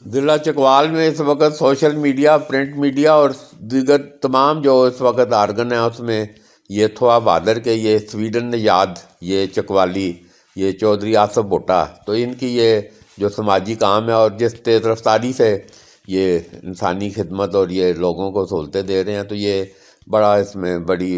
ضلع چکوال میں اس وقت سوشل میڈیا، پرنٹ میڈیا اور دیگر تمام جو اس وقت آرگن ہیں اس میں یہ تھوا بہادر کے یہ سویڈن نژاد یہ چکوالی یہ چودھری آصف بھٹا، تو ان کی یہ جو سماجی کام ہے اور جس تیز رفتاری سے یہ انسانی خدمت اور یہ لوگوں کو سہولتیں دے رہے ہیں، تو یہ بڑا اس میں بڑی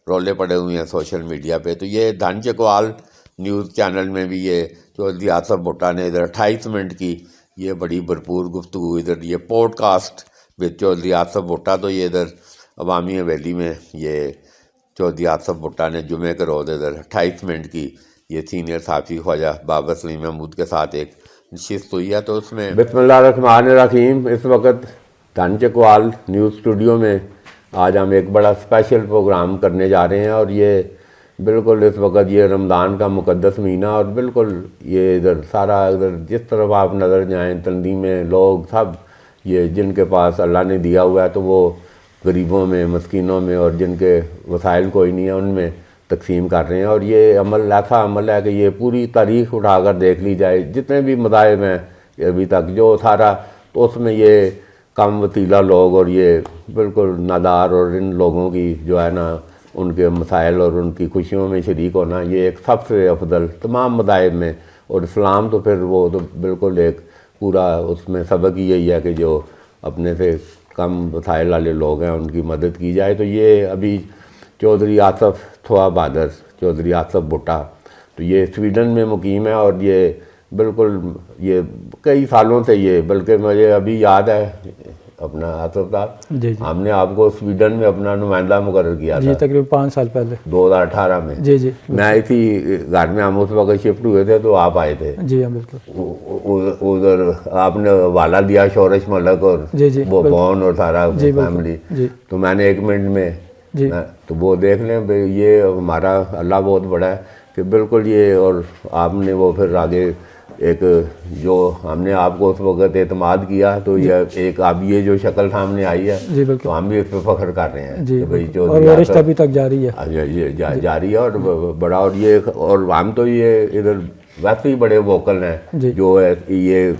رولے پڑے ہوئے ہیں سوشل میڈیا پہ۔ تو یہ دھن چکوال نیوز چینل میں بھی یہ چودھری آصف بھٹا نے ادھر 28 منٹ کی یہ بڑی بھرپور گفتگو، ادھر یہ podcast with Chaudhry Asif Bhatta, تو یہ ادھر عوامی حویلی میں یہ چودھری آصف بھٹا نے جمعے کے روز ادھر 28 منٹ کی یہ سینئر صحافی خواجہ بابر سلیم محمود کے ساتھ ایک نشست ہوئی ہے۔ تو اس میں بسم اللہ الرحمن الرحیم، اس وقت دھن چکوال نیوز اسٹوڈیو میں آج ہم ایک بڑا اسپیشل پروگرام کرنے جا رہے ہیں، اور یہ بالکل اس وقت یہ رمضان کا مقدس مہینہ، اور بالکل یہ ادھر سارا ادھر جس طرف آپ نظر جائیں تنظیمیں، لوگ سب یہ جن کے پاس اللہ نے دیا ہوا ہے تو وہ غریبوں میں، مسکینوں میں، اور جن کے وسائل کوئی نہیں ہے ان میں تقسیم کر رہے ہیں۔ اور یہ عمل ایسا عمل ہے کہ یہ پوری تاریخ اٹھا کر دیکھ لی جائے، جتنے بھی مذاہب ہیں ابھی تک جو سارا، تو اس میں یہ کم وسیلہ لوگ اور یہ بالکل نادار اور ان لوگوں کی جو ہے نا ان کے مسائل اور ان کی خوشیوں میں شریک ہونا، یہ ایک سب سے افضل تمام مذاہب میں، اور اسلام تو پھر وہ تو بالکل ایک پورا اس میں سبق ہی یہی ہے کہ جو اپنے سے کم وسائل والے لوگ ہیں ان کی مدد کی جائے۔ تو یہ ابھی چودھری آصف تھوا بہادر، چودھری آصف بھٹا، تو یہ سویڈن میں مقیم ہے، اور یہ بالکل یہ کئی سالوں سے یہ، بلکہ مجھے ابھی یاد ہے اپنا آصف صاحب، جی ہم نے آپ کو سویڈن میں اپنا نمائندہ مقرر کیا تھا جی تقریباً 5 سال پہلے 2018 میں۔ جی جی میں اسی گھر میں ہم اس وقت شفٹ ہوئے تھے تو آپ آئے تھے، جی ہاں بالکل ادھر آپ نے حوالہ دیا شورش ملک اور جی جی وہ بون اور سارا جی بالکل فیملی، جی تو میں نے 1 منٹ میں جی تو وہ دیکھ لیں یہ ہمارا اللہ بہت بڑا ہے کہ بالکل یہ، اور آپ نے وہ پھر آگے ایک جو ہم نے آپ کو اس وقت اعتماد کیا، تو یہ ایک اب یہ جو شکل سامنے آئی ہے جی بالکل تو ہم بھی اس پہ فخر کر رہے ہیں جی کہ بھئی بالکل، اور وہ رشتہ ابھی تک جاری ہے، یہ جاری ہے اور بڑا، اور یہ اور ہم تو یہ ادھر ویسے ہی بڑے ووکل ہیں جی جو ہے یہ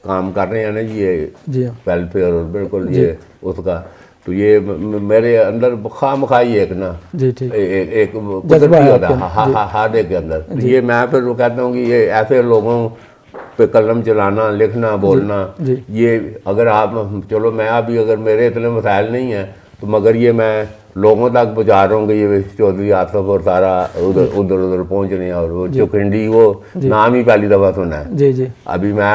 کام کر رہے ہیں نا یہ جی ہاں ویلفیئر اور بالکل یہ اس کا، تو یہ میرے اندر خواہ مخواہی ایک نا جی ٹھیک ایک قدرتی ہوتا ہے ہر ایک کے اندر، یہ میں پھر وہ کہتا ہوں کہ یہ ایسے لوگوں پہ قلم چلانا، لکھنا، بولنا، جی یہ اگر آپ چلو میں ابھی اگر میرے اتنے مسائل نہیں ہیں تو مگر یہ میں لوگوں تک پہنچا رہا ہوں کہ یہ چودھری آصف اور سارا ادھر پہنچ رہے ہیں، اور وہ چوکنڈی وہ نام ہی پہلی دفعہ سنا ہے جی جی ابھی میں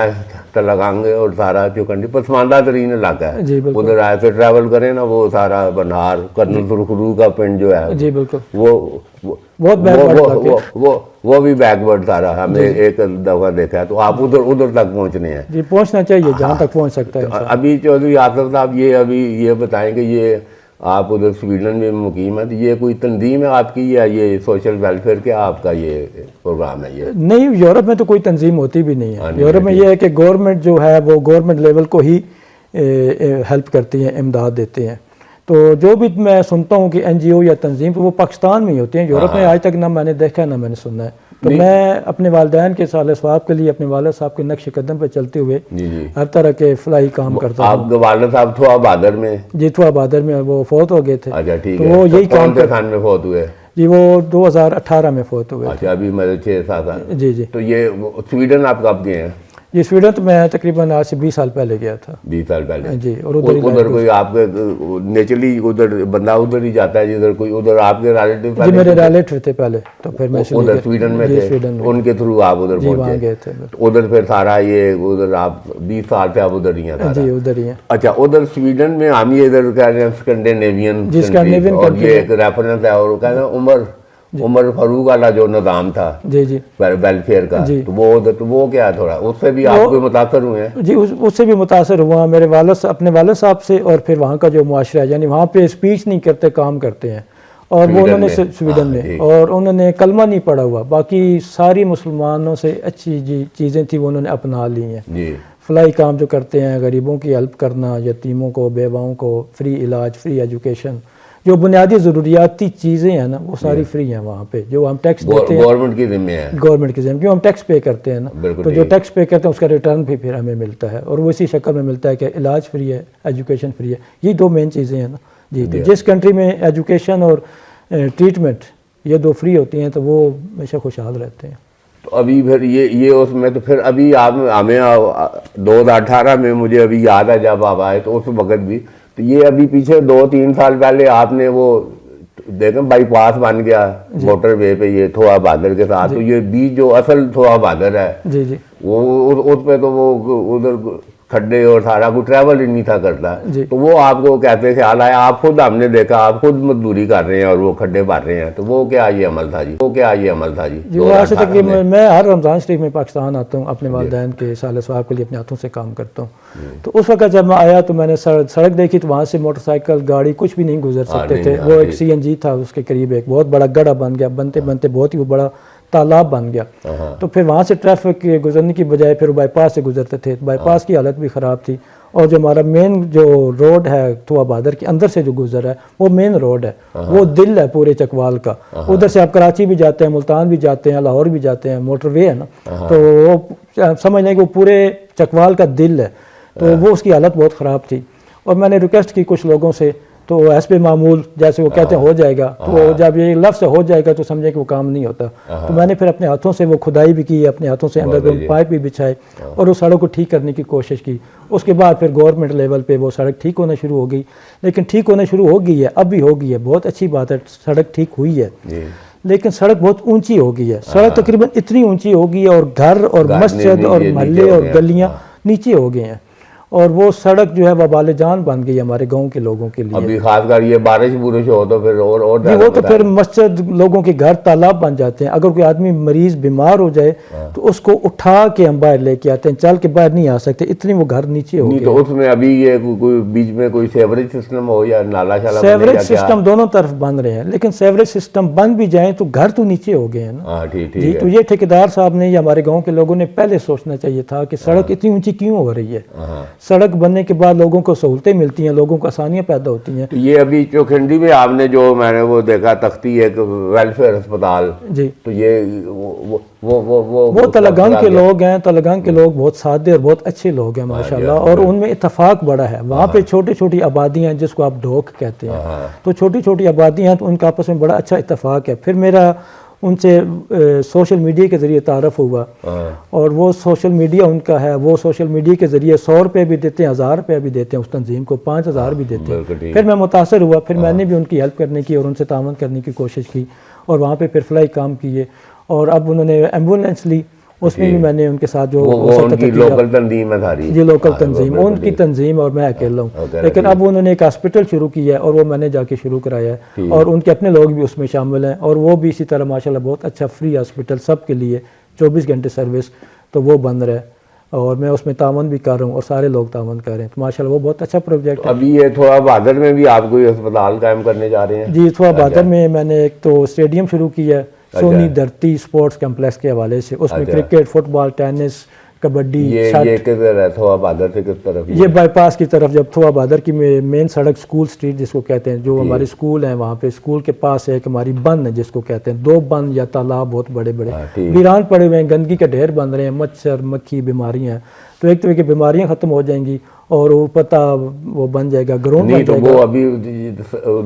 لگانگے، اور سارا چوکنڈی پسماندہ ترین علاقہ ہے، جی بالکل ادھر ایسے ٹریول کریں نا وہ سارا بنہار کرنل سرخرو کا پنڈ جو ہے جی بالکل بہت وہ بھی بیک ورڈ سارا ہمیں ایک دفعہ دیکھا ہے، تو آپ ادھر تک پہنچنے ہیں جی، پہنچنا چاہیے جہاں تک پہنچ سکتا ہے۔ ابھی چودھری آصف صاحب یہ ابھی یہ بتائیں کہ یہ آپ ادھر سویڈن میں مقیم ہے، تو یہ کوئی تنظیم ہے آپ کی یا یہ سوشل ویلفیئر کیا آپ کا یہ پروگرام ہے؟ یہ نہیں، یورپ میں تو کوئی تنظیم ہوتی بھی نہیں ہے، یورپ میں یہ ہے کہ گورنمنٹ جو ہے وہ گورنمنٹ لیول کو ہی ہیلپ کرتی ہیں، امداد دیتے ہیں، تو جو بھی میں سنتا ہوں کہ این جی او یا تنظیم وہ پاکستان میں ہی ہوتی ہیں، یورپ میں آج تک نہ میں نے دیکھا نہ میں نے سنا ہے۔ تو میں اپنے والدین کے سال ثواب کے لیے اپنے والد صاحب کے نقش قدم پہ چلتے ہوئے ہر طرح کے فلاحی کام کرتا ہوں۔ آپ کے والد صاحب تھوا بہادر میں؟ جی تھوا بہادر میں، وہ فوت ہو گئے تھے۔ اچھا ٹھیک تو ہے، وہ یہی کام کون سے سال میں فوت ہوئے؟ جی وہ 2018 میں فوت ہوئے۔ اچھا ابھی میرے 6-7 سال۔ جی جی، تو یہ سویڈن آپ کب گئے ہیں؟ یہ سویڈن تو میں تقریباً آج سے 20 سال پہلے گیا تھا۔ 20 سال پہلے؟ جی، اور ادھر کوئی آپ کے نیچرلی ادھر بندہ ادھر ہی جاتا ہے جدھر کوئی ادھر آپ کے ریلیٹیو؟ جی میرے ریلیٹیو تھے پہلے، تو پھر میں ادھر سویڈن میں تھے، ان کے تھرو آپ ادھر وہاں گئے تھے۔ پہنچے، ادھر پھر سارا یہ ادھر آپ 20 سال سے آپ ادھر ہی ہیں؟ جی ادھر ہی ہیں۔ اچھا ادھر سویڈن میں ہم یہ ادھر کہہ رہے ہیں اسکینڈینیوین، اور یہ ایک ریفرنس ہے، اور کہتے ہیں عمر فاروق والا جو نظام تھا جی جی ویلفیئر کا، تو وہ کیا تھوڑا اس سے بھی آپ کو متاثر ہوئے ہیں؟ جی اس سے بھی متاثر ہوا میرے اپنے والد صاحب سے، اور پھر وہاں کا جو معاشرہ ہے، یعنی وہاں پہ اسپیچ نہیں کرتے، کام کرتے ہیں، اور وہ انہوں نے سویڈن میں، اور انہوں نے کلمہ نہیں پڑھا ہوا، باقی ساری مسلمانوں سے اچھی چیزیں تھیں وہ انہوں نے اپنا لی ہیں۔ فلاحی کام جو کرتے ہیں، غریبوں کی ہیلپ کرنا، یتیموں کو، بیواؤں کو فری علاج، فری ایجوکیشن، جو بنیادی ضروریاتی چیزیں ہیں نا وہ ساری فری ہیں وہاں پہ. جو ہم ٹیکس دیتے ہیں گورنمنٹ کی ذمہ ہے, گورنمنٹ کی ذمہ, کیوں ہم ٹیکس پے کرتے ہیں نا, تو جو ٹیکس پے کرتے ہیں اس کا ریٹرن بھی پھر ہمیں ملتا ہے, اور وہ اسی شکل میں ملتا ہے کہ علاج فری ہے, ایجوکیشن فری ہے. یہ دو مین چیزیں ہیں نا جی. تو جس کنٹری میں ایجوکیشن اور ٹریٹمنٹ یہ دو فری ہوتی ہیں تو وہ ہمیشہ خوشحال رہتے ہیں. تو ابھی پھر یہ اس میں تو پھر ابھی آپ ہمیں 2018 میں مجھے ابھی یاد ہے جب آپ آئے تو اس وقت بھی, تو یہ ابھی پیچھے 2-3 سال پہلے آپ نے وہ دیکھیں بائی پاس بن گیا موٹر وے پہ یہ تھوا بہادر کے ساتھ, تو یہ بیچ جو اصل تھوا بہادر ہے جی جی وہ اس پہ تو وہ ادھر کھڈے اور سارا کوئی ٹریول ہی نہیں تھا کرتا, جی. تو وہ آپ کو کہتے خیال آیا, آپ خود ہم نے دیکھا آپ خود مزدوری کر رہے ہیں اور وہ کھڈے بھر رہے ہیں, تو وہ کیا یہ عمل تھا جی, وہ کیا یہ عمل تھا جی؟ جی وہاں سے تقریباً میں ہر رمضان شریف میں پاکستان آتا ہوں, اپنے والدین کے سال ثواب کے لیے اپنے ہاتھوں سے کام کرتا ہوں. تو اس وقت جب میں آیا تو میں نے سڑک دیکھی تو وہاں سے موٹر سائیکل گاڑی کچھ بھی نہیں گزر سکتے تھے. وہ ایک CNG تھا, اس کے قریب ایک بہت بڑا گڑھا بن گیا, بنتے بنتے بہت ہی وہ بڑا تالاب بن گیا. تو پھر وہاں سے ٹریفک کے گزرنے کی بجائے پھر بائی پاس سے گزرتے تھے. بائی پاس کی حالت بھی خراب تھی, اور جو ہمارا مین جو روڈ ہے تھوا بہادر کے اندر سے جو گزر ہے وہ مین روڈ ہے, وہ دل ہے پورے چکوال کا. ادھر سے آپ کراچی بھی جاتے ہیں, ملتان بھی جاتے ہیں, لاہور بھی جاتے ہیں, موٹر وے ہے نا, تو وہ سمجھ لیں کہ وہ پورے چکوال کا دل ہے. تو وہ اس کی حالت بہت خراب تھی, اور میں نے ریکویسٹ کی کچھ لوگوں سے, تو ایس پہ معمول جیسے وہ کہتے ہیں ہو جائے گا, تو جب یہ لفظ ہو جائے گا تو سمجھیں کہ وہ کام نہیں ہوتا. تو میں نے پھر اپنے ہاتھوں سے وہ کھدائی بھی کی, اپنے ہاتھوں سے انڈر گراؤنڈ پائپ بھی بچھائے, اور اس سڑک کو ٹھیک کرنے کی کوشش کی. اس کے بعد پھر گورنمنٹ لیول پہ وہ سڑک ٹھیک ہونا شروع ہو گئی. لیکن ٹھیک ہونا شروع ہو گئی ہے, اب بھی ہو گئی ہے, بہت اچھی بات ہے, سڑک ٹھیک ہوئی ہے. لیکن سڑک بہت اونچی ہو گئی ہے, سڑک تقریباً اتنی اونچی ہو گئی ہے, اور گھر اور مسجد اور محلے اور گلیاں نیچے ہو گئے ہیں, اور وہ سڑک جو ہے وبال جان بن گئی ہمارے گاؤں کے لوگوں کے لیے. ابھی خاص کر یہ بارش ہو تو پھر اور وہ تو پھر مسجد لوگوں کے گھر تالاب بن جاتے ہیں. اگر کوئی آدمی مریض بیمار ہو جائے تو اس کو اٹھا کے ہم باہر لے کے آتے ہیں, چل کے باہر نہیں آ سکتے, اتنی وہ گھر نیچے ہو گئے. تو اس میں ابھی یہ کوئی بیچ میں کوئی سیوریج سسٹم ہو یا نالا شالا, سیوریج سسٹم دونوں طرف بن رہے ہیں, لیکن سیوریج سسٹم بن بھی جائیں تو گھر تو نیچے ہو گئے ہیں نا جی. تو یہ ٹھیکیدار صاحب نے یا ہمارے گاؤں کے لوگوں نے پہلے سوچنا چاہیے تھا کہ سڑک اتنی اونچی کیوں ہو رہی ہے. سڑک بننے کے بعد لوگوں کو سہولتیں ملتی ہیں, لوگوں کو آسانیاں پیدا ہوتی ہیں. یہ ابھی چوکھنڈی میں آپ نے جو میں نے وہ دیکھا تختی ایک ویلفیئر اسپتال جی, تو یہ وہ تلگنگ کے لوگ ہیں. تلگنگ کے لوگ بہت سادے اور بہت اچھے لوگ ہیں ماشاءاللہ, اور ان میں اتفاق بڑا ہے. وہاں پہ چھوٹی چھوٹی آبادیاں ہیں جس کو آپ ڈھوک کہتے ہیں, تو چھوٹی چھوٹی آبادیاں ہیں, تو ان کا آپس میں بڑا اچھا اتفاق ہے. پھر میرا ان سے سوشل میڈیا کے ذریعے تعارف ہوا, اور وہ سوشل میڈیا ان کا ہے, وہ سوشل میڈیا کے ذریعے 100 روپے بھی دیتے ہیں, 1000 روپے بھی دیتے ہیں, اس تنظیم کو 5000 بھی دیتے ہیں. پھر میں متاثر ہوا, پھر میں نے بھی ان کی ہیلپ کرنے کی اور ان سے تعاون کرنے کی کوشش کی, اور وہاں پہ پھر فلائی کام کیے. اور اب انہوں نے ایمبولینس لی, اس میں بھی میں نے ان کے ساتھ جو لوکل تنظیم ہے ساری, یہ لوکل تنظیم, ان کی تنظیم, اور میں اکیلا ہوں. لیکن اب انہوں نے ایک ہاسپٹل شروع کی ہے, اور وہ میں نے جا کے شروع کرایا ہے, اور ان کے اپنے لوگ بھی اس میں شامل ہیں, اور وہ بھی اسی طرح ماشاءاللہ بہت اچھا فری ہاسپٹل سب کے لیے 24 گھنٹے سروس, تو وہ بن رہا ہے, اور میں اس میں تعاون بھی کر رہا ہوں, اور سارے لوگ تعاون کر رہے ہیں. تو ماشاءاللہ وہ بہت اچھا پروجیکٹ ہے. ابھی یہ تھوا بہادر میں بھی آپ کوئی اسپتال قائم کرنے جا رہے ہیں؟ جی, تھوا بہادر میں میں نے ایک تو اسٹیڈیم شروع کیا ہے سونی دھرتی اسپورٹس کمپلیکس کے حوالے سے. اس میں کرکٹ, فٹ بال, ٹینس, کبڈی. یہ کدھر ہے تھوا بہادر سے کس طرف؟ یہ بائی پاس کی طرف, جب تھوا بہادر کی مین سڑک اسکول اسٹریٹ جس کو کہتے ہیں, جو ہمارے اسکول ہیں وہاں پہ, اسکول کے پاس ایک ہماری بند ہے جس کو کہتے ہیں, 2 بند یا تالاب بہت بڑے بڑے ویران پڑے ہوئے ہیں, گندگی کے ڈھیر بن رہے ہیں, مچھر مکھی بیماریاں ہیں. تو ایک طرح کی بیماریاں ختم ہو جائیں گی, اور وہ پتہ وہ بن جائے گا, گراؤنڈ بن جائے گا. وہ ابھی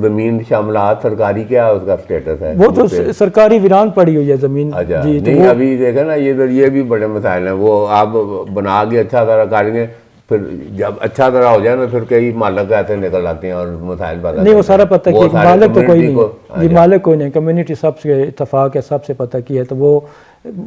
زمین شاملات سرکاری کیا اس کا اسٹیٹس ہے؟ وہ تو سرکاری ویران پڑی ہوئی ہے زمین. جی, نہیں ابھی دیکھیں نا, یہ بھی بڑے مسائل ہیں. وہ آپ بنا کے اچھا طرح کریں گے, پھر جب اچھا طرح ہو جائے نا, پھر کئی مالک ایسے نکل آتے ہیں اور مسائل پیدا. نہیں, وہ سارا پتہ کہ مالک تو کوئی نہیں, جی مالک کوئی نہیں, کمیونٹی سب سے اتفاق ہے, سب سے پتہ کی ہے, تو وہ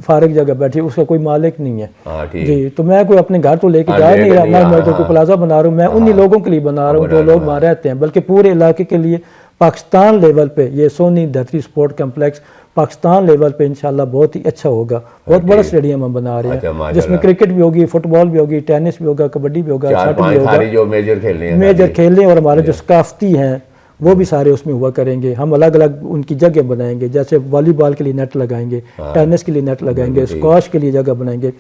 فارغ جگہ بیٹھی, اس کا کوئی مالک نہیں ہے. جی, تو میں کوئی اپنے گھر تو لے کے جا نہیں رہا, میں کوئی پلازا بنا رہا ہوں, میں انہی لوگوں کے لیے بنا رہا ہوں جو لوگ وہاں رہتے ہیں, بلکہ پورے علاقے کے لیے. پاکستان لیول پہ یہ سونی دھرتی اسپورٹ کمپلیکس پاکستان لیول پہ انشاءاللہ بہت ہی اچھا ہوگا. بہت بڑا اسٹیڈیم ہم بنا رہے ہیں, جس میں کرکٹ بھی ہوگی, فٹ بال بھی ہوگی, ٹینس بھی ہوگا, کبڈی بھی ہوگا, شاٹ بھی ہوگا, میجر کھیلنے, اور ہمارے جو ثقافتی ہیں وہ بھی سارے اس میں ہوا کریں گے. ہم الگ الگ ان کی جگہ بنائیں گے, جیسے والی بال کے لیے نیٹ لگائیں گے, ٹینس کے لیے نیٹ لگائیں گے, اسکواش کے لیے جگہ بنائیں گے.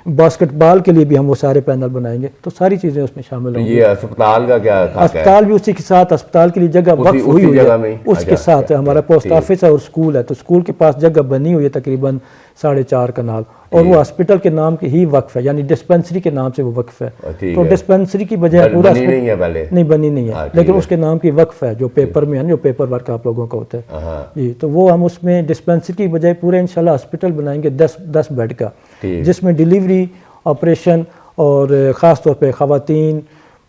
باسکٹ بال کے لیے بھی ہم وہ سارے پینل بنائیں گے، تو ساری چیزیں اس میں شامل ہوں گی۔ یہ اسپتال کا کیا خاکہ ہے؟ اسپتال بھی اسی کے ساتھ، اسپتال کے لیے جگہ وقف ہوئی ہوئی ہے اس کے ساتھ، ہمارا پوسٹ آفس ہے اور اسکول ہے، تو اسکول کے پاس جگہ بنی ہوئی ہے تقریباً 4.5 کنال، اور وہ ہاسپٹل کے نام کی ہی وقف ہے، یعنی ڈسپنسری کے نام سے وہ وقف ہے۔ تو ڈسپنسری کی بجائے پورا نہیں ہے پہلے، نہیں بنی نہیں ہے، لیکن اس کے نام کی وقف ہے جو پیپر میں ہے، جو پیپر ورک آپ لوگوں کا ہوتا ہے جی، تو وہ ہم اس میں ڈسپنسری کی بجائے پورے انشاءاللہ ہاسپٹل بنائیں گے 10 بیڈ کا، جس میں ڈیلیوری، آپریشن اور خاص طور پہ خواتین،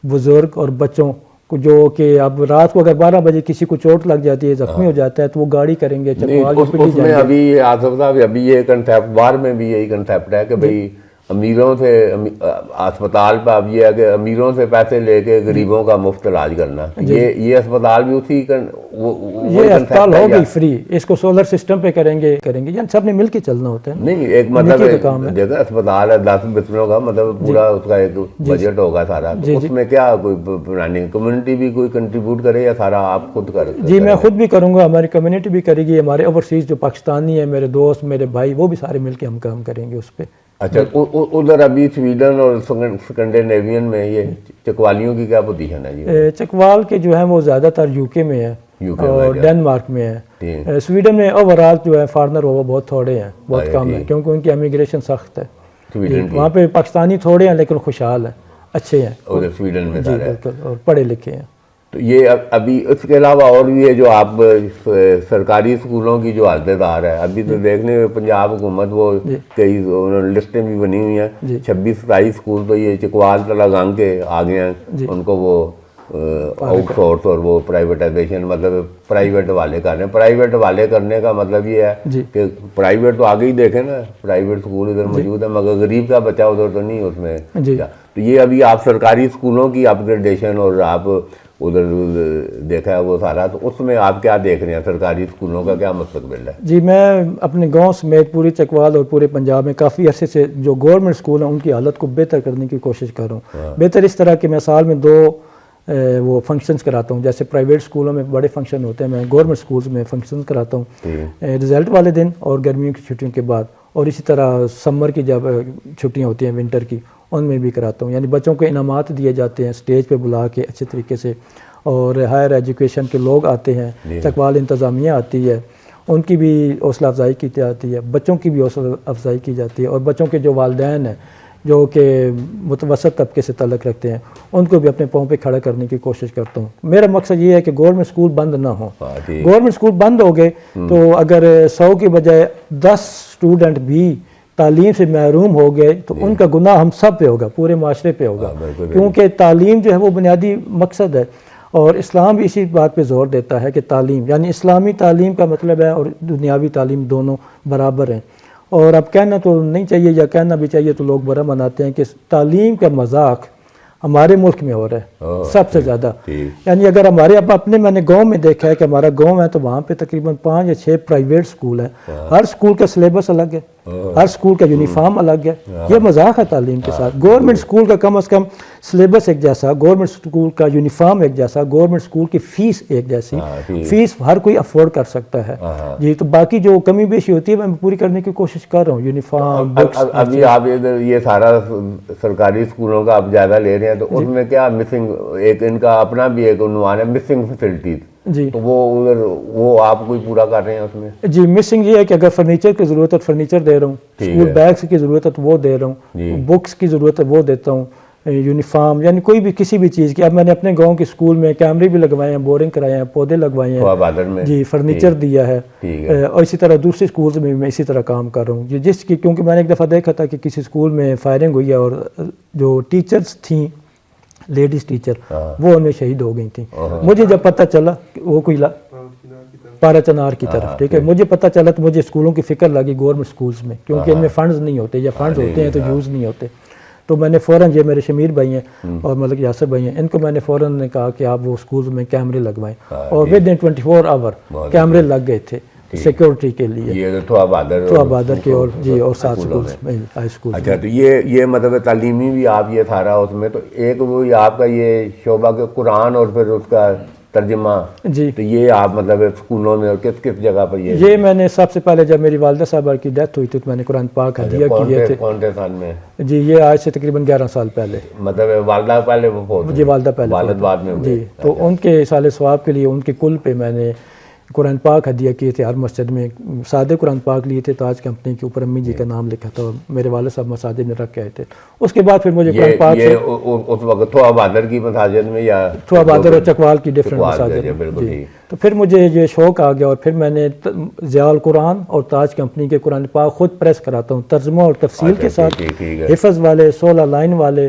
بزرگ اور بچوں کو، جو کہ اب رات کو اگر 12 بجے کسی کو چوٹ لگ جاتی ہے، زخمی ہو جاتا ہے، تو وہ گاڑی کریں گے چکوال اس میں ابھی آصف صاحب ابھی یہ کنسیپٹ بار میں بھی یہی کنسیپٹ ہے کہ بھئی امیروں سے اسپتال پہ اب یہ ہے کہ امیروں سے پیسے لے کے غریبوں کا مفت علاج کرنا، یہ اسپتال بھی اسی یہ اسپتال ہوگی فری، اس کو سولر سسٹم پہ کریں گے یعنی سب نے مل کے چلنا ہوتا ہے۔ نہیں ایک مطلب دیکھیں اسپتال ہے 10 بستروں کا، مطلب پورا اس کا ایک بجٹ ہوگا سارا، اس میں کیا کوئی پرانی کمیونٹی بھی کوئی کنٹریبیوٹ کرے یا سارا آپ خود کریں؟ جی میں خود بھی کروں گا، ہماری کمیونٹی بھی کرے گی، ہمارے اوورسیز جو پاکستانی ہیں، میرے دوست، میرے بھائی، وہ بھی سارے مل کے ہم کام کریں گے اس پہ۔ اچھا ادھر ابھی سویڈن اور اسکینڈینیوین میں یہ چکوالیوں کی کیا پوزیشن ہے جی؟ چکوال کے جو ہیں وہ زیادہ تر یو کے میں ہے اور ڈینمارک میں ہے، سویڈن میں اوورال جو ہے فارنر وہ بہت تھوڑے ہیں، بہت کم ہیں، کیونکہ ان کی امیگریشن سخت ہے، وہاں پہ پاکستانی تھوڑے ہیں لیکن خوشحال ہیں، اچھے ہیں ادھر سویڈن میں جی بالکل، اور پڑھے لکھے ہیں۔ تو یہ ابھی اس کے علاوہ اور بھی ہے جو آپ سرکاری اسکولوں کی جو حالت آ رہا ہے، ابھی تو دیکھنے پنجاب حکومت وہ کئی لسٹیں بھی بنی ہوئی ہیں، 26-27 اسکول تو یہ چکوال تلنگانگ کے آگے ہیں، ان کو وہ آؤٹ سورس اور وہ پرائیویٹائزیشن مطلب پرائیویٹ والے کر رہے ہیں۔ پرائیویٹ والے کرنے کا مطلب یہ ہے کہ پرائیویٹ تو آگے ہی دیکھیں نا، پرائیویٹ اسکول ادھر موجود ہے مگر غریب کا بچہ ادھر تو نہیں اس میں، تو یہ ابھی آپ سرکاری اسکولوں کی اپ گریڈیشن اور آپ ادھر دیکھا ہے وہ سارا، تو اس میں آپ کیا دیکھ رہے ہیں سرکاری اسکولوں کا کیا مستقبل ہے؟ جی میں اپنے گاؤں سمیت پوری چکوال اور پورے پنجاب میں کافی عرصے سے جو گورنمنٹ اسکول ہیں ان کی حالت کو بہتر کرنے کی کوشش کر رہا ہوں۔ بہتر اس طرح کہ میں سال میں 2 وہ فنکشنز کراتا ہوں، جیسے پرائیویٹ اسکولوں میں بڑے فنکشن ہوتے ہیں، میں گورنمنٹ اسکولز میں فنکشنز کراتا ہوں رزلٹ والے دن اور گرمیوں کی چھٹیوں کے بعد، اور اسی طرح سمر کی جب چھٹیاں ہوتی ہیں ونٹر کی ان میں بھی کراتا ہوں، یعنی بچوں کو انعامات دیے جاتے ہیں اسٹیج پہ بلا کے اچھے طریقے سے، اور ہائر ایجوکیشن کے لوگ آتے ہیں، چکوال انتظامیہ آتی ہے، ان کی بھی حوصلہ افزائی کی جاتی ہے، بچوں کی بھی حوصلہ افزائی کی جاتی ہے، اور بچوں کے جو والدین ہیں جو کہ متوسط طبقے سے تعلق رکھتے ہیں ان کو بھی اپنے پاؤں پہ کھڑا کرنے کی کوشش کرتا ہوں۔ میرا مقصد یہ ہے کہ گورنمنٹ اسکول بند نہ ہوں، گورنمنٹ اسکول بند ہو گئے تو اگر 100 کی بجائے 10 اسٹوڈنٹ بھی تعلیم سے محروم ہو گئے تو ان کا گناہ ہم سب پہ ہوگا، پورے معاشرے پہ ہوگا، کیونکہ تعلیم جو ہے وہ بنیادی مقصد ہے، اور اسلام بھی اسی بات پہ زور دیتا ہے کہ تعلیم یعنی اسلامی تعلیم کا مطلب ہے اور دنیاوی تعلیم دونوں برابر ہیں۔ اور اب کہنا تو نہیں چاہیے یا کہنا بھی چاہیے تو لوگ برا مناتے ہیں کہ تعلیم کا مذاق ہمارے ملک میں ہو رہا ہے سب سے زیادہ، یعنی اگر ہمارے اب اپنے میں نے گاؤں میں دیکھا ہے کہ ہمارا گاؤں ہے تو وہاں پہ تقریباً 5 یا 6 پرائیویٹ اسکول ہیں، ہر اسکول کا سلیبس الگ ہے، ہر اسکول کا یونیفارم الگ ہے، یہ مذاق ہے تعلیم کے ساتھ۔ گورنمنٹ اسکول کا کم از کم سلیبس ایک جیسا، گورنمنٹ اسکول کا یونیفارم ایک جیسا، گورنمنٹ اسکول کی فیس ایک جیسی، فیس ہر کوئی افورڈ کر سکتا ہے جی، تو باقی جو کمی بیشی ہوتی ہے میں پوری کرنے کی کوشش کر رہا ہوں، یونیفارم، بکس۔ ابھی آپ یہ سارا سرکاری اسکولوں کا آپ جائزہ لے رہے ہیں تو اس میں کیا مسنگ، ایک ان کا اپنا بھی ایک عنوان ہے مسنگ فیسلٹیز، جی تو وہ آپ کوئی پورا کر رہے ہیں اس میں؟ جی مسنگ یہ ہے کہ اگر فرنیچر کی ضرورت ہے فرنیچر دے رہا ہوں، اسکول بیگس کی ضرورت ہے تو وہ دے رہا ہوں، بکس کی ضرورت ہے وہ دیتا ہوں، یونیفارم یعنی کوئی بھی کسی بھی چیز کی۔ اب میں نے اپنے گاؤں کے اسکول میں کیمرے بھی لگوائے ہیں، بورنگ کرائے ہیں، پودے لگوائے ہیں جی، فرنیچر دیا ہے، اور اسی طرح دوسرے اسکولز میں بھی میں اسی طرح کام کر رہا ہوں جی، جس کی کیونکہ میں نے ایک دفعہ دیکھا تھا کہ کسی اسکول میں فائرنگ ہوئی ہے اور جو ٹیچرز تھیں لیڈیز ٹیچر وہ ان میں شہید ہو گئی تھیں، مجھے جب پتہ چلا وہ کوئی پارا چنار کی طرف، ٹھیک ہے، مجھے پتہ چلا تو مجھے اسکولوں کی فکر لگی گورنمنٹ اسکولز میں، کیونکہ ان میں فنڈز نہیں ہوتے یا فنڈز ہوتے ہیں تو یوز نہیں ہوتے، تو میں نے فوراً، یہ میرے شمیر بھائی ہیں اور ملک یاسر بھائی ہیں، ان کو میں نے فوراً کہا کہ آپ وہ اسکولز میں کیمرے لگوائیں، اور ود ان 24 آور کیمرے لگ گئے تھے سیکورٹی کے لیے، یہ تو بادر کے اور جی اور 7 اسکولز میں ہائی اسکول۔ اچھا تو یہ مطلب تعلیمی بھی آپ یہ سارا اس میں، تو ایک وہ آپ کا یہ شعبہ کہ قرآن اور پھر اس کا ترجمہ جی تو یہ آپ مطلب اسکولوں میں اور کس کس جگہ پر یہ میں نے سب سے پہلے جب میری والدہ صاحبہ کی ڈیتھ ہوئی تھی تو میں نے قرآن پاک ہدیہ کیے تھے. کون سے سال میں؟ جی یہ آج سے تقریباً 11 سال پہلے. مطلب والدہ پہلے وہ جی والدہ پہلے والد بعد میں ہوئے. جی تو ان کے سال ثواب کے لیے ان کے کل پہ میں نے قرآن پاک ہدیہ کیے تھے ہر مسجد میں. سادے قرآن پاک لیے تھے تاج کمپنی کے اوپر امی جی کا نام لکھا تھا, میرے والد صاحب مساجد میں رکھ کے آئے تھے. اس کے بعد پھر مجھے قرآن پاک یہ اس وقت تھوا بہادر کی مساجد میں یا تھوا بہادر اور چکوال کی ڈفرینٹ مساجد. بالکل جی تو پھر مجھے یہ شوق آ گیا اور پھر میں نے ضیاء القرآن اور تاج کمپنی کے قرآن پاک خود پریس کراتا ہوں ترجمہ اور تفصیل کے ساتھ, حفظ والے 16 لائن والے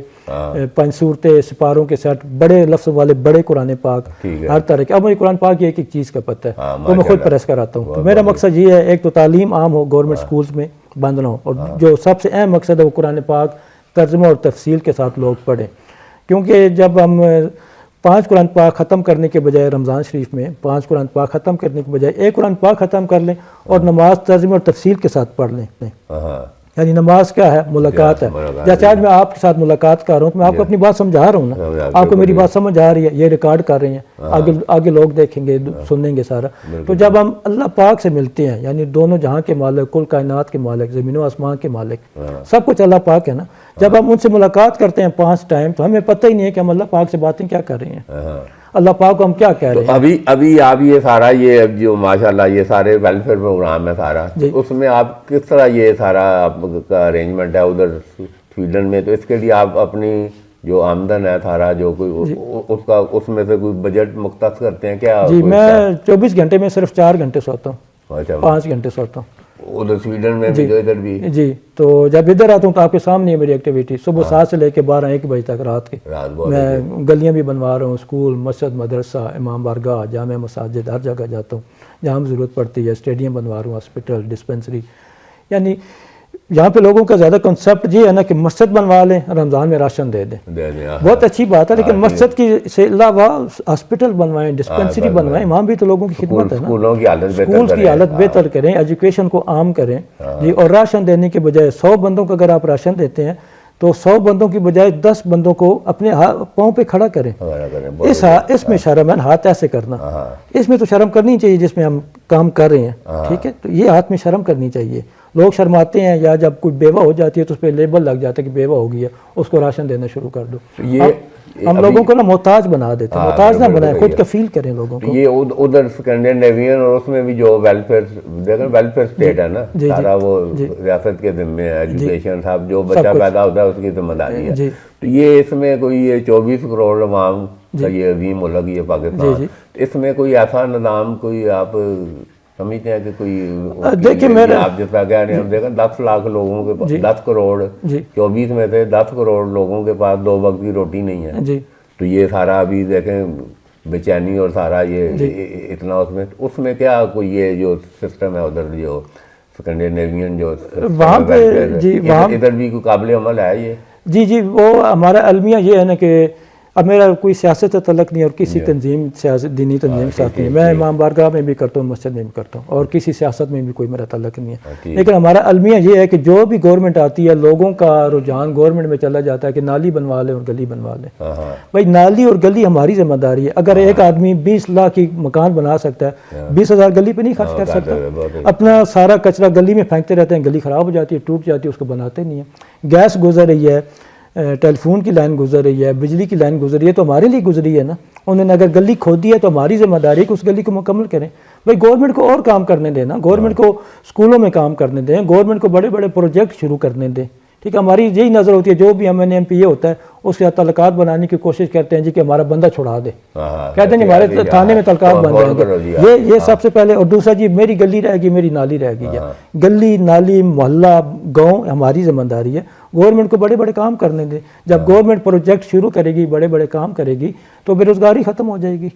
5 صورتیں سپاروں کے ساتھ بڑے لفظ والے بڑے قرآن پاک ہر طرح کے. اب مجھے قرآن پاک ایک ایک چیز کا پتہ ہے تو میں خود پریس کراتا ہوں. تو میرا مقصد یہ ہے ایک تو تعلیم عام ہو گورنمنٹ سکولز میں بند نہ ہو, اور جو سب سے اہم مقصد ہے وہ قرآن پاک ترجمہ اور تفصیل کے ساتھ لوگ پڑھیں. کیونکہ جب ہم 5 قرآن پاک ختم کرنے کے بجائے رمضان شریف میں 5 قرآن پاک ختم کرنے کے بجائے ایک قرآن پاک ختم کر لیں اور نماز ترجمہ اور تفصیل کے ساتھ پڑھ لیں. یعنی نماز کیا ہے؟ ملاقات ہے. جیسے آج میں آپ کے ساتھ ملاقات کر رہا ہوں تو میں آپ کو اپنی بات سمجھا رہا ہوں نا, آپ کو میری بات سمجھ آ رہی ہے, یہ ریکارڈ کر رہے ہیں, آگے لوگ دیکھیں گے سنیں گے سارا. تو جب ہم اللہ پاک سے ملتے ہیں یعنی دونوں جہاں کے مالک, کل کائنات کے مالک, زمین و آسمان کے مالک, سب کچھ اللہ پاک ہے نا. جب ہم ان سے ملاقات کرتے ہیں 5 ٹائم تو ہمیں پتہ ہی نہیں ہے کہ ہم اللہ پاک سے باتیں کیا کر رہے ہیں, اللہ پاک کو ہم کیا کہہ رہے ہیں. ابھی آپ یہ سارا یہ جو ماشاءاللہ یہ سارے ویلفیئر پروگرام ہے سارا, اس میں آپ کس طرح یہ سارا آپ کا ارینجمنٹ ہے ادھر سویڈن میں؟ تو اس کے لیے آپ اپنی جو آمدن ہے سارا جو کوئی اس کا اس میں سے کوئی بجٹ مختص کرتے ہیں کیا؟ جی میں 24 گھنٹے میں صرف 4 گھنٹے سوتا ہوں, 5 گھنٹے سوتا ہوں ادھر سویڈن میں بھی جو ادھر بھی. جی تو جب ادھر آتا ہوں تو آپ کے سامنے ہے میری ایکٹیویٹی. صبح 7 سے لے کے 12-1 بجے تک رات کے میں گلیاں بھی بنوا رہا ہوں, اسکول, مسجد, مدرسہ, امام بارگاہ, جامع مساجد, ہر جگہ جاتا ہوں جہاں ضرورت پڑتی ہے. اسٹیڈیم بنوا رہا ہوں, ہاسپٹل, ڈسپنسری. یعنی یہاں پہ لوگوں کا زیادہ کنسیپٹ یہ ہے نا کہ مسجد بنوا لیں, رمضان میں راشن دے دیں, بہت اچھی بات ہے, لیکن مسجد کی سے علاوہ ہاسپٹل بنوائیں, ڈسپنسری بنوائیں, وہاں بھی تو لوگوں کی خدمت ہے نا. اسکول کی حالت بہتر کریں, ایجوکیشن کو عام کریں جی. اور راشن دینے کے بجائے 100 بندوں کو اگر آپ راشن دیتے ہیں تو 100 بندوں کی بجائے 10 بندوں کو اپنے پاؤں پہ کھڑا کریں. اس میں شرم ہے, ہاتھ ایسے کرنا, اس میں تو شرم کرنی چاہیے جس میں ہم کام کر رہے ہیں, ٹھیک ہے. تو یہ ہاتھ میں شرم کرنی چاہیے. لوگ شرماتے ہیں یا جب کوئی بیوہ ہو جاتی ہے تو اس پہ لیبل لگ جاتا ہے کہ بیوہ ہو گئی ہے, اس کو راشن دینا شروع کر دو. ہم لوگوں کو نا محتاج بنا دیتے ہیں, محتاج نہ بنائیں, خود کفیل کریں لوگوں کو. یہ ادھر اسکینڈینیوین اور اس میں بھی جو ویلفیئر اسٹیٹ ہے نا سارا وہ ریاست کے ذمے ہے. ایجوکیشن صاحب جو بچہ پیدا ہوتا ہے اس کی ذمہ داری ہے. تو یہ اس میں کوئی یہ 24 کروڑ عوام کا یہ عظیم ملک یہ پاکستان, اس میں کوئی ایسا نظام کوئی آپ سمجھتے ہیں کہ کوئی دیکھیں میرے آپ جس طرح کہہ رہے ہیں, ہم دیکھیں 10 لاکھ لوگوں کے پاس 10 کروڑ 24 میں سے 10 کروڑ لوگوں کے پاس 2 وقت کی روٹی نہیں ہے. تو یہ سارا ابھی دیکھیں بے-چینی اور سارا یہ اتنا اس میں کیا کوئی یہ جو سسٹم ہے ادھر جو اسکینڈینیوین جو وہاں پہ ادھر بھی کوئی قابل عمل ہے یہ؟ جی وہ ہمارا المیہ یہ ہے نا کہ اب میرا کوئی سیاست سے تعلق نہیں اور کسی تنظیم دینی تنظیم کے ساتھ نہیں. میں امام بارگاہ میں بھی کرتا ہوں, مسجد میں بھی کرتا ہوں, اور کسی سیاست میں بھی کوئی میرا تعلق نہیں ہے. لیکن ہمارا المیہ یہ ہے کہ جو بھی گورنمنٹ آتی ہے لوگوں کا رجحان گورنمنٹ میں چلا جاتا ہے کہ نالی بنوا لیں اور گلی بنوا لیں. بھائی نالی اور گلی ہماری ذمہ داری ہے. اگر ایک آدمی 20 لاکھ کی مکان بنا سکتا ہے, 20,000 گلی پہ نہیں خرچ کر سکتا. اپنا سارا کچرا گلی میں پھینکتے رہتے ہیں, گلی خراب ہو جاتی ہے, ٹوٹ جاتی ہے, اس کو بناتے نہیں ہیں. گیس گزر رہی ہے, ٹیلی فون کی لائن گزر رہی ہے, بجلی کی لائن گزر رہی ہے, تو ہمارے لیے گزری ہے نا. انہوں نے اگر گلی کھودی ہے تو ہماری ذمہ داری ہے کہ اس گلی کو مکمل کریں. بھائی گورنمنٹ کو اور کام کرنے دیں نا, گورنمنٹ کو اسکولوں میں کام کرنے دیں, گورنمنٹ کو بڑے بڑے پروجیکٹ شروع کرنے دیں, ٹھیک ہے. ہماری یہی نظر ہوتی ہے جو بھی ایم این ایم پی اے ہوتا ہے اس کے ساتھ تعلقات بنانے کی کوشش کرتے ہیں جی کہ ہمارا بندہ چھڑا دے, کہتے ہیں ہمارے تھانے میں تعلقات بن جائیں گے. یہ سب سے پہلے. اور دوسرا جی میری گلی رہے گی, میری نالی رہے گی. گلی نالی محلہ گاؤں ہماری ذمہ داری ہے. گورنمنٹ کو بڑے بڑے کام کرنے دیں. جب گورنمنٹ پروجیکٹ شروع کرے گی, بڑے بڑے کام کرے گی, تو بے روزگاری ختم ہو جائے گی.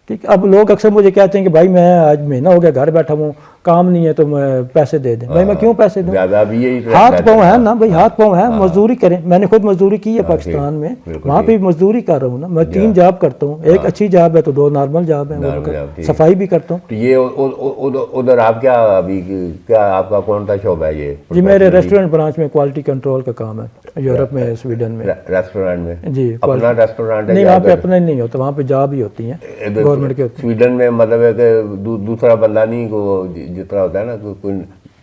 ٹھیک. اب لوگ اکثر مجھے کہتے ہیں کہ بھائی میں آج مہینہ ہو گیا گھر بیٹھا ہوں, کام نہیں ہے تو میں پیسے دے دیں. بھائی میں کیوں پیسے دوں؟ ہاتھ پاؤں ہے نا بھائی, ہاتھ پاؤں ہے, مزدوری کریں. میں نے خود مزدوری کی ہے پاکستان میں, وہاں پہ بھی مزدوری کر رہا ہوں نا. میں 3 جاب کرتا ہوں, ایک اچھی جاب ہے تو 2 نارمل جاب ہیں, صفائی بھی کرتا ہوں. یہ ادھر آپ کیا ابھی کیا آپ کا کون سا شعبہ ہے یہ؟ جی میرے ریسٹورنٹ برانچ میں کوالٹی کنٹرول کا کام ہے, یورپ میں, سویڈن میں. ریسٹورنٹ میں جی اپنا ریسٹورنٹ ہے؟ نہیں وہاں پہ اپنا نہیں ہوتا, وہاں پہ جاب ہی ہوتی ہیں. گورنمنٹ کے ہوتے ہیں. سویڈن میں مطلب ہے کہ دوسرا بندہ نہیں کو جس طرح ہوتا ہے نا کوئی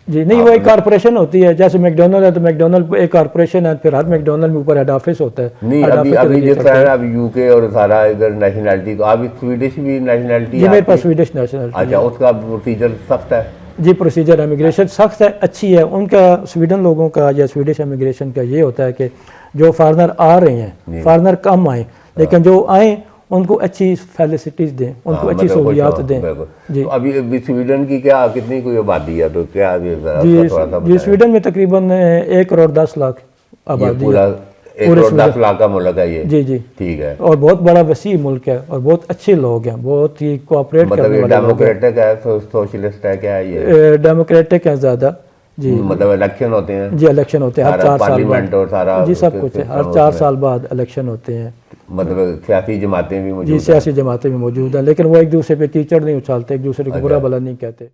جی نہیں وہ ایک کارپوریشن ہوتی ہے جیسے میک ڈونلڈ ہے تو میک ڈونلڈ ایک کارپوریشن ہے پھر ہر میک ڈونلڈ میں اوپر ہیڈ آفس ہوتا ہے. نہیں ابھی جس طرح ہے اب یو کے اور سارا ادھر نیشنلٹی تو ابھی سویڈش بھی نیشنلٹی جی میرے پاس سویڈش نیشنلٹی. اچھا اس کا پروسیجر سخت ہے. جی پروسیجر امیگریشن سخت ہے اچھی ہے. ان کا سویڈن لوگوں کا یا سویڈش امیگریشن کا یہ ہوتا ہے کہ جو فارنر آ رہے ہیں فارنر کم آئیں لیکن جو آئیں ان کو اچھی فیسلٹیز دیں ان کو اچھی سہولیات دیں. جی ابھی سویڈن کی کیا کتنی کوئی آبادی ہے تو کیا جی سویڈن میں تقریباً 1 کروڑ 10 لاکھ آبادی ہے. 1 کروڑ 10 لاکھ کا ملک ہے یہ. جی جی ٹھیک ہے. اور بہت بڑا وسیع ملک ہے اور بہت اچھے لوگ ہیں بہت ہی کوآپریٹ کرنے والے. مطلب ڈیموکریٹک ہے سوشلسٹ ہے کیا ہے یہ؟ ڈیموکریٹک ہے زیادہ. جی مطلب الیکشن ہوتے ہیں. جی الیکشن ہوتے ہیں ہر 4 سال بعد. جی سب کچھ ہے ہر 4 سال بعد الیکشن ہوتے ہیں. مطلب سیاسی جماعتیں بھی موجود ہیں. جی سیاسی جماعتیں بھی موجود ہیں لیکن وہ ایک دوسرے پہ کیچڑ نہیں اچھالتے ایک دوسرے کو برا بھلا نہیں کہتے.